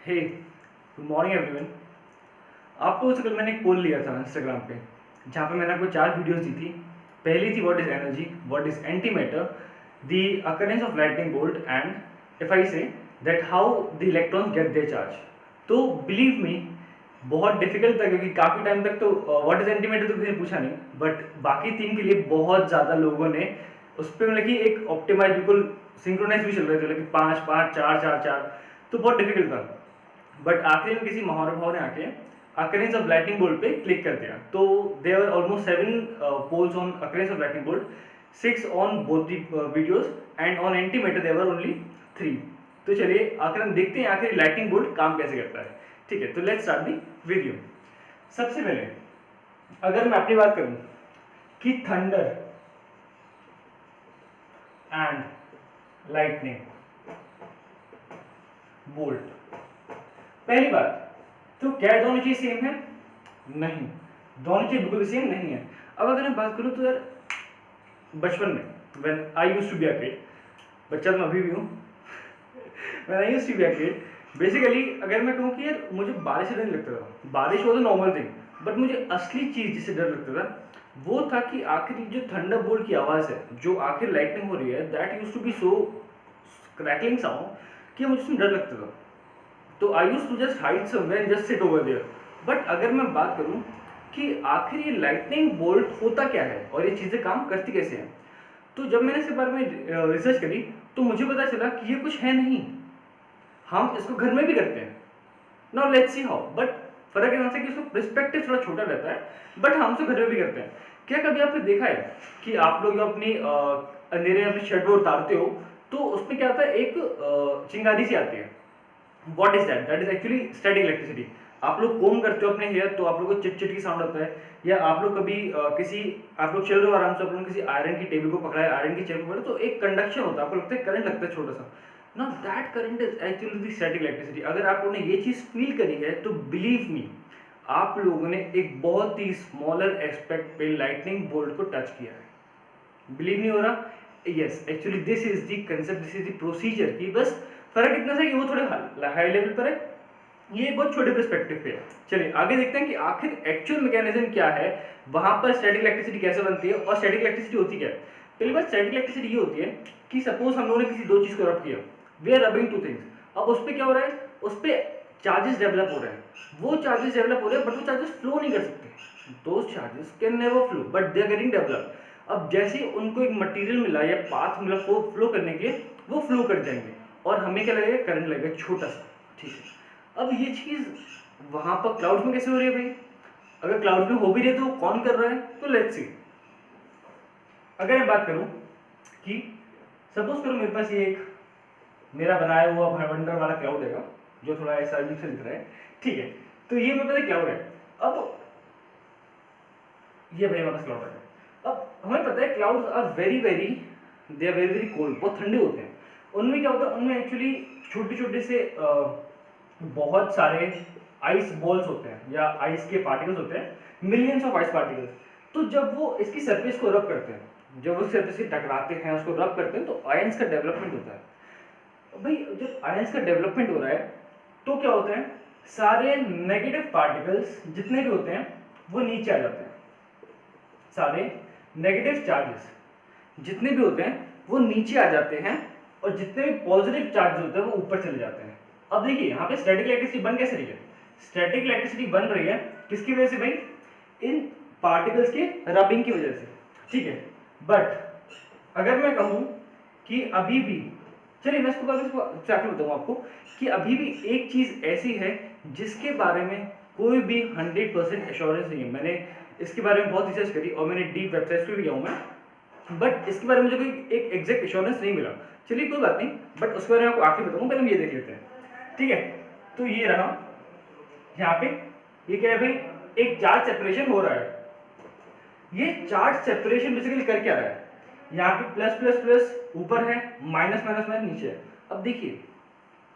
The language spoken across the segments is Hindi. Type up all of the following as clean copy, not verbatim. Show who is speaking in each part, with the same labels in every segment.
Speaker 1: हे गुड मॉर्निंग एवरीवन। आपको उससे कल मैंने एक पोल लिया था इंस्टाग्राम पे, जहाँ पे मैंने आपको 4 वीडियोस दी थी। पहली थी what is energy, what is antimatter, the occurrence of lightning bolt and if I say that how the electrons get their charge. तो बिलीव मी बहुत डिफिकल्ट था, क्योंकि काफ़ी टाइम तक तो व्हाट इज एंटी मैटर तो किसी ने पूछा नहीं, बट बाकी 3 के लिए बहुत ज़्यादा लोगों ने उस पर मतलब कि एक ऑप्टिमाइज बिल्कुल सिंक्रोनाइज भी चल रहे थे, मतलब 5 5 4 4 4, तो बहुत डिफिकल्ट था। बट आखिर में किसी महानुभाव ने आके अकरेंस ऑफ लाइटनिंग बोल्ट पे क्लिक कर दिया। तो there are almost 7 polls on occurrence of lightning bolt, 6 on both the videos and on antimatter there were only 3। तो चलिए आखिर हम देखते हैं आखिर लाइटनिंग बोल्ट काम कैसे करता है। ठीक है, तो लेट्स स्टार्ट दी वीडियो। सबसे पहले अगर मैं अपनी बात करूं कि थंडर एंड लाइटनिंग बोल्ट, पहली बात तो क्या दोनों चीज सेम है? नहीं, दोनों चीज बिल्कुल सेम नहीं है। अब अगर मैं बात करूं तो यार बचपन में when I used to be a kid, बच्चा तो मैं अभी भी हूं, when I used to be a kid, basically अगर मैं कहूं कि यार मुझे बारिश से डर नहीं लगता था, बारिश was a normal thing, but मुझे असली चीज जिससे डर लगता था वो था कि आखिर जो थंडर बोल्ट की आवाज है, जो आखिर लाइटनिंग हो रही है, that used to be so crackling sound कि मुझे उसमें डर लगता था। तो I use to just hide somewhere and just sit over there. But अगर मैं बात करूं कि आखिर ये लाइटनिंग बोल्ट होता क्या है और ये चीज़ें काम करती कैसे हैं, तो जब मैंने इसके बारे में रिसर्च करी तो मुझे पता चला कि ये कुछ है नहीं, हम इसको घर में भी करते हैं। Now let's see how, but फर्क यहाँ से कि इसको पर्सपेक्टिव थोड़ा छोटा रहता है, बट हम उसको घर में भी करते हैं। क्या कभी आपने देखा है कि आप लोग जो अपनी अंधेरे में अपनी शर्ट वो उतारते हो तो उसमें क्या होता है, एक चिंगारी सी आती है। What is that? That is actually static electricity. आप लोग कोम करते हो अपने हेयर तो आप लोग को चिट चिट की साउंड आता है, या आप लोग कभी किसी आप लोग चल रहे हो आराम से, आप लोग किसी आयरन की टेबल को पकड़ा है, आयरन की चेयर को पकड़ा, तो एक कंडक्शन होता है, आपको लगता है करंट लगता है छोटा सा। ना that current is actually the static electricity. अगर आप लोगों ने ये चीज फील करी है तो बिलीव मी आप लोगों ने एक बहुत ही स्मॉलर एस्पेक्ट पे लाइटनिंग बोल्ट को टच किया है। बिलीव नहीं हो रहा? Yes, actually this is the concept, this is the procedure. कि बस फर्क इतना सा कि वो थोड़े हाई लेवल पर है, ये बहुत छोटे पर्सपेक्टिव पे है। चलिए आगे देखते हैं कि आखिर एक्चुअल मैकेनिज्म क्या है, वहां पर स्टैटिक इलेक्ट्रिसिटी कैसे बनती है और स्टैटिक इलेक्ट्रिसिटी होती क्या है। पहली बात स्टैटिक इलेक्ट्रिसिटी ये होती है कि सपोज हम लोगों ने किसी दो चीज को रब किया, we are rubbing two things. अब उस पर क्या हो रहा है, उस पर चार्जेस डेवलप हो रहे हैं, वो चार्जेस डेवलप हो रहे हैं बट वो चार्जेस फ्लो नहीं कर सकते, दो charges can never flow but they are getting develop. अब जैसे ही उनको एक मटेरियल मिला या पाथ मिला फ्लो करने के लिए, वो फ्लो कर जाएंगे और हमें क्या लगेगा, करंट लगेगा छोटा सा। ठीक है, अब ये चीज वहां पर क्लाउड में कैसे हो रही है भाई? अगर क्लाउड में हो भी रही है तो कौन कर रहा है? तो लेट्स सी। अगर मैं बात करूं कि सपोज करो मेरे पास ये एक मेरा बनाया हुआ भरवंडर वाला क्लाउड है, जो थोड़ा ऐसा अजीब से दिख रहा है। ठीक है, तो ये मेरे पास क्लाउड है। अब ये भाई हमारे पास क्लाउड है। अब हमें पता है clouds are very very, they are very very cold, बहुत ठंडे होते हैं। उनमें क्या होता है, उनमें एक्चुअली छोटे छोटे से बहुत सारे आइस बॉल्स होते हैं या आइस के पार्टिकल्स होते हैं, मिलियंस ऑफ आइस पार्टिकल्स। तो जब वो इसकी सरफेस को रब करते हैं, जब वो सरफेस से टकराते हैं, उसको रब करते हैं, तो आयंस का डेवलपमेंट होता है। भाई जब आयंस का डेवलपमेंट हो रहा है तो क्या होता है, सारे नेगेटिव पार्टिकल्स जितने भी होते हैं वो नीचे आ जाते हैं, सारे नेगेटिव चार्जेस जितने भी होते हैं वो नीचे आ जाते हैं, और जितने भी पॉजिटिव चार्जेस होते हैं वो ऊपर चले जाते हैं। अब देखिए यहाँ पे स्टैटिक इलेक्ट्रिसिटी बन कैसे रही है? स्टैटिक इलेक्ट्रिसिटी बन रही है किसकी वजह से भाई? इन पार्टिकल्स के रबिंग की वजह से। ठीक है, बट अगर मैं कहूं कि अभी भी, चलिए मैं इसको एग्जैक्टली बताऊं आपको कि अभी भी एक चीज ऐसी है जिसके बारे में कोई भी 100% एश्योरेंस नहीं है। मैंने इसके बारे में बहुत रिसर्च करी और मैंने डीप वेबसाइट्स पे भी गया हूं मैं, बट इसके बारे में मुझे कोई एक एग्जैक्ट एश्योरेंस नहीं मिला। चलिए कोई बात नहीं, बट उसके बारे में आपको आखिर बताऊंगा, पहले हम ये देख लेते हैं। ठीक है, तो ये रहा यहाँ पे, ये क्या है भाई, एक चार्ज सेपरेशन हो रहा है। ये चार्ज सेपरेशन बेसिकली कर क्या रहा है, यहाँ पे प्लस प्लस प्लस ऊपर है, माइनस माइनस माइनस नीचे है। अब देखिए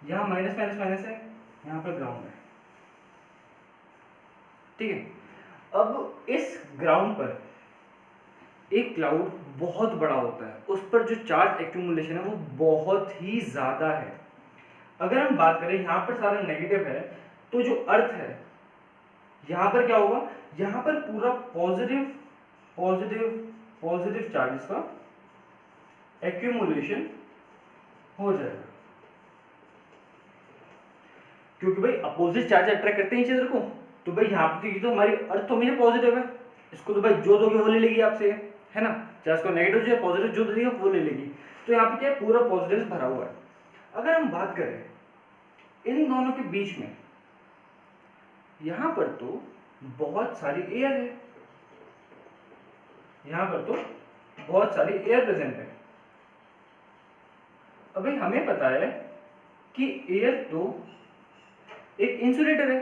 Speaker 1: यहाँ माइनस माइनस माइनस है, यहाँ पर ग्राउंड है। ठीक है, अब इस ग्राउंड पर एक क्लाउड बहुत बड़ा होता है, उस पर जो चार्ज एक्यूमुलेशन है वो बहुत ही ज्यादा है। अगर हम बात करें यहाँ पर सारा नेगेटिव है, तो जो अर्थ है यहाँ पर क्या होगा, यहाँ पर पूरा पॉजिटिव पॉजिटिव पॉजिटिव चार्जेस का एक्यूमुलेशन हो जाएगा, क्योंकि भाई अपोजिट चार्ज अट्रैक्ट करते हैं इस इधर को। तो भाई यहाँ पे तो हमारी अर्थ तो हमेशा पॉजिटिव है, इसको तो भाई जो दोगे वो ले लेगी आपसे, है ना, चाहे उसको नेगेटिव जो है पॉजिटिव जो देगा वो ले लेगी। तो यहाँ पे क्या है, पूरा पॉजिटिव भरा हुआ है। अगर हम बात करें इन दोनों के बीच में, यहाँ पर तो बहुत सारी एयर है, यहाँ पर तो बहुत सारी एयर प्रेजेंट है। अभी हमें पता है कि एयर तो एक इंसुलेटर है,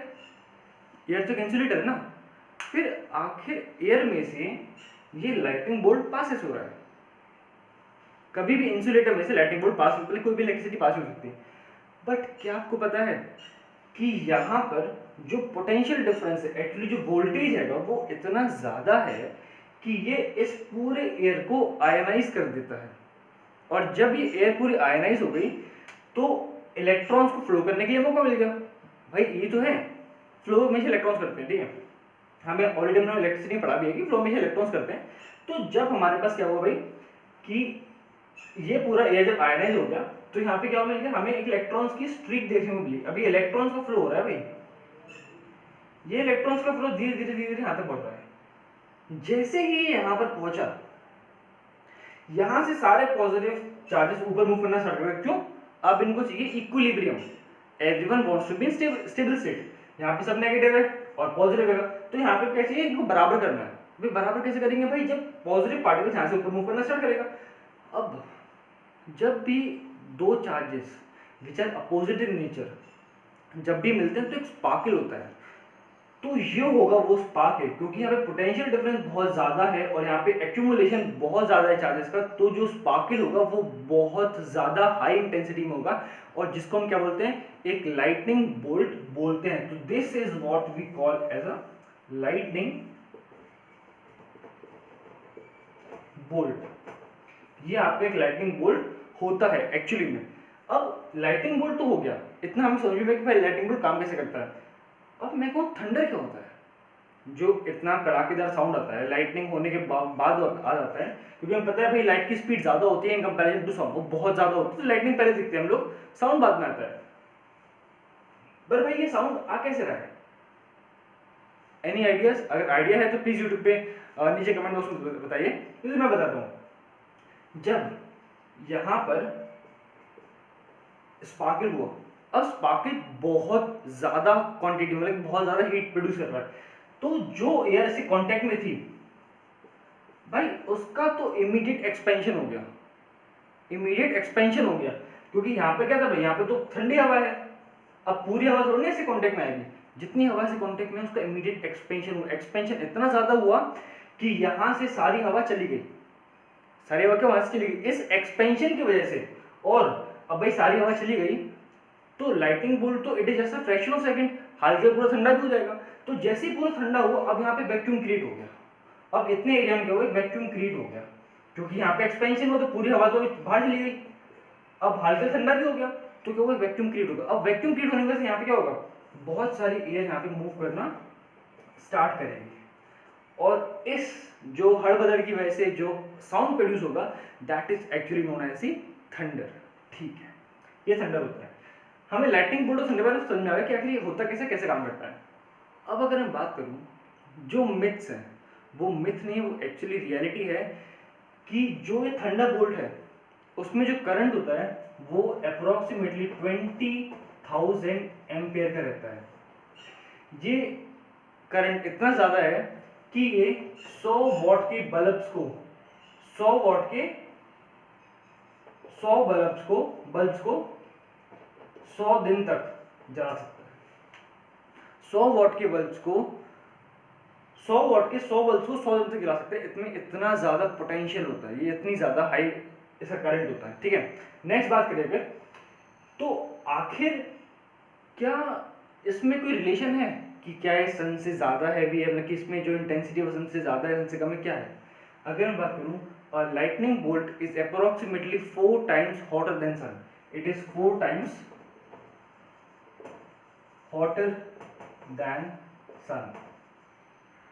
Speaker 1: एयर तो एक इंसुलेटर है ना, फिर आखिर एयर में से ये लाइटनिंग बोल्ट पासेस हो रहा है। कभी भी इंसुलेटर में से लाइटनिंग बोल्ट पास, कोई भी इलेक्ट्रिसिटी पास हो सकती है। बट क्या आपको पता है कि यहाँ पर जो पोटेंशियल डिफरेंस है, एक्चुअली जो वोल्टेज है वो इतना ज़्यादा है कि ये इस पूरे एयर को आयनाइज कर देता है। और जब ये एयर पूरी आयनाइज हो गई तो इलेक्ट्रॉन्स को फ्लो करने के लिए मौका मिल गया। भाई ये तो है, फ्लो में से इलेक्ट्रॉन्स करते हैं, ठीक है, हमें ऑलरेडी हमने इलेक्ट्रिसिटी पढ़ा भी है कि फ्लो में से इलेक्ट्रॉन्स करते हैं। तो जब हमारे पास क्या हुआ भाई कि ये पूरा एयर जब आयनाइज हो गया तो यहाँ पे क्या मिल गया, हमें एक इलेक्ट्रॉन्स की स्ट्रीक देखने को मिली। अभी इलेक्ट्रॉन्स का फ्लो हो रहा है भाई, ये इलेक्ट्रॉन्स का फ्लो धीरे धीरे धीरे धीरे यहाँ तक पहुंच रहा है। जैसे ही यहाँ पर पहुंचा, यहाँ से सारे पॉजिटिव चार्जेस ऊपर मूव करना स्टार्ट कर गए। क्यों? अब इनको चाहिए equilibrium, everyone wants to be in stable state. यहाँ पे सब नेगेटिव है और पॉजिटिव है, तो यहाँ पे क्या चाहिए, इनको बराबर करना है। भाई बराबर कैसे करेंगे भाई, जब पॉजिटिव पार्टिकल्स यहाँ से ऊपर मूव करना स्टार्ट करेगा। अब जब भी दो charges which are opposite in nature जब भी मिलते हैं तो एक स्पार्कल होता है। तो ये होगा वो स्पार्क है, क्योंकि यहाँ पे पोटेंशियल डिफरेंस बहुत ज़्यादा है और यहाँ पे एक्यूमुलेशन बहुत ज़्यादा है चार्जेस का। तो जो स्पार्कल होगा वो बहुत ज़्यादा हाई इंटेंसिटी में होगा और जिसको हम क्या बोलते हैं, एक लाइटनिंग बोल्ट बोलते हैं। तो this is what we call as a lightning bolt. ये आपका एक लाइटनिंग बोल्ट होता है एक्चुअली में। अब लाइटनिंग बोल्ट तो हो गया, इतना हमें समझ में कि भाई लाइटनिंग बोल्ट काम कैसे करता है। अब मैं कहूँ थंडर क्या होता है, जो इतना कड़ाकेदार साउंड आता है लाइटनिंग होने के बाद आ जाता है, क्योंकि हमें पता है भाई लाइट की स्पीड ज़्यादा होती है इन कंपैरिजन टू साउंड, वो बहुत ज़्यादा होती है। तो लाइटनिंग पहले दिखते हैं हम लोग, साउंड बाद में आता है। पर भाई ये साउंड आ कैसे रहा है, एनी आइडियाज? अगर आइडिया है तो प्लीज यूट्यूब पे नीचे कमेंट बॉक्स में बताइए, क्योंकि मैं बताता हूँ। जब यहाँ पर स्पार्कल हुआ, अब स्पार्कल बहुत ज्यादा क्वांटिटी मतलब बहुत ज्यादा हीट प्रोड्यूस कर रहा है, तो जो एयर से कांटेक्ट में थी भाई उसका तो इमीडिएट एक्सपेंशन हो गया, इमीडिएट एक्सपेंशन हो गया। क्योंकि यहाँ पे क्या था भाई, यहाँ पे तो ठंडी हवा है, अब पूरी हवा थोड़ी ऐसे कांटेक्ट में आएगी, जितनी हवा से कांटेक्ट में उसका इमीडिएट एक्सपेंशन हुआ। एक्सपेंशन इतना ज्यादा हुआ कि यहाँ से सारी हवा चली गई, सारी हवा क्यों वहां से चली गई, इस एक्सपेंशन की वजह से। और अब भाई सारी हवा चली गई तो लाइटनिंग बोल्ट तो it is just a fraction of second, हल्के पूरा ठंडा भी हो जाएगा। तो जैसे ही पूरा ठंडा हुआ, अब यहाँ पे वैक्यूम क्रिएट हो गया। अब इतने एरिया में क्या हुआ, वैक्यूम क्रिएट हो गया, क्योंकि यहाँ पे एक्सपेंशन हुआ तो पूरी हवा तो बाहर चली गई। अब हल्का ठंडा भी हो गया तो क्या हुआ, वैक्यूम क्रिएट होगा। अब वैक्यूम क्रिएट होने की वजह से यहाँ पे क्या होगा, बहुत सारी एयर यहाँ पे मूव करना स्टार्ट करेंगे और इस जो हड़बड़ाहट की वजह से जो साउंड प्रोड्यूस होगा that is actually known as thunder. ठीक है, ये थंडर होता है। हमें लाइटनिंग बोल्ट और थंडर बारे में समझ में आ गया कि आखिर ये होता कैसे, कैसे काम करता है। अब अगर मैं बात करूं जो मिथ्स हैं, वो मिथ नहीं, वो एक्चुअली रियलिटी है कि जो ये थंडर बोल्ट है उसमें जो करंट होता है वो अप्रोक्सीमेटली 20,000 एम्पियर का रहता है। ये करंट इतना ज़्यादा है कि ये 100 वॉट के बल्ब्स को 100 वॉट के 100 बल्ब्स को 100 दिन तक जला सकता है। 100 वॉट के बल्ब्स को 100 वॉट के 100 बल्ब्स को 100 दिन तक जला सकते हैं। इसमें इतना ज़्यादा पोटेंशियल होता है, ये इतनी ज़्यादा हाई इसका करंट होता है। ठीक है, नेक्स्ट बात करें फिर, तो आखिर क्या इसमें कोई रिलेशन है कि क्या ये सन से ज़्यादा हैवी है, मतलब कि इसमें जो इंटेंसिटी है वो सन से ज़्यादा है, सन से कम है, क्या है? अगर मैं बात करूँ, lightning bolt is approximately 4 times hotter than sun. It is 4 times hotter than sun.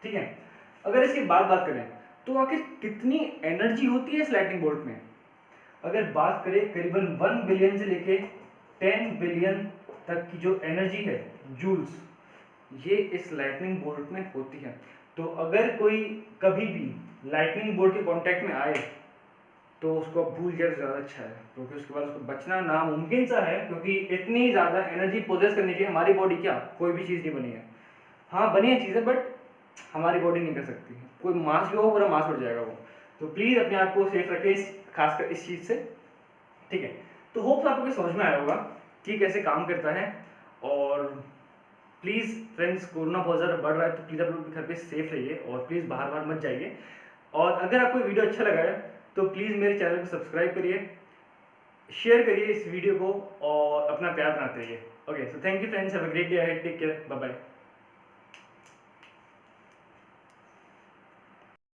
Speaker 1: ठीक है, अगर इसकी बात करें तो आखिर कितनी एनर्जी होती है इस लाइटनिंग बोल्ट में। अगर बात करें करीबन 1 बिलियन से लेके 10 बिलियन तक की जो एनर्जी है जूल्स, ये इस लाइटनिंग बोल्ट में होती है। तो अगर कोई कभी भी लाइटनिंग बोल्ट के कांटेक्ट में आए तो उसको भूल जाए तो ज़्यादा अच्छा है, क्योंकि उसके बाद उसको बचना नामुमकिन सा है, क्योंकि इतनी ज़्यादा एनर्जी पोजेस करने के लिए हमारी बॉडी क्या कोई भी चीज़ नहीं बनी है। हाँ बनी है चीज़ें, बट हमारी बॉडी नहीं कर सकती। कोई मास भी हो पूरा मास उड़ जाएगा वो। तो प्लीज़ अपने आप को सेफ रखें खासकर इस चीज़ से। ठीक है, तो होप्स आपको समझ में आया होगा कि कैसे काम करता है। और प्लीज़ फ्रेंड्स, कोरोना बहुत ज़्यादा बढ़ रहा है, तो प्लीज़ आप लोग घर पे सेफ रहिए और प्लीज़ बाहर मत जाइए। और अगर आपको वीडियो अच्छा लगा है तो प्लीज़ मेरे चैनल को सब्सक्राइब करिए, शेयर करिए इस वीडियो को और अपना प्यार बनाते रहिए। Okay, so thank you friends, have a great day ahead, take care, bye bye.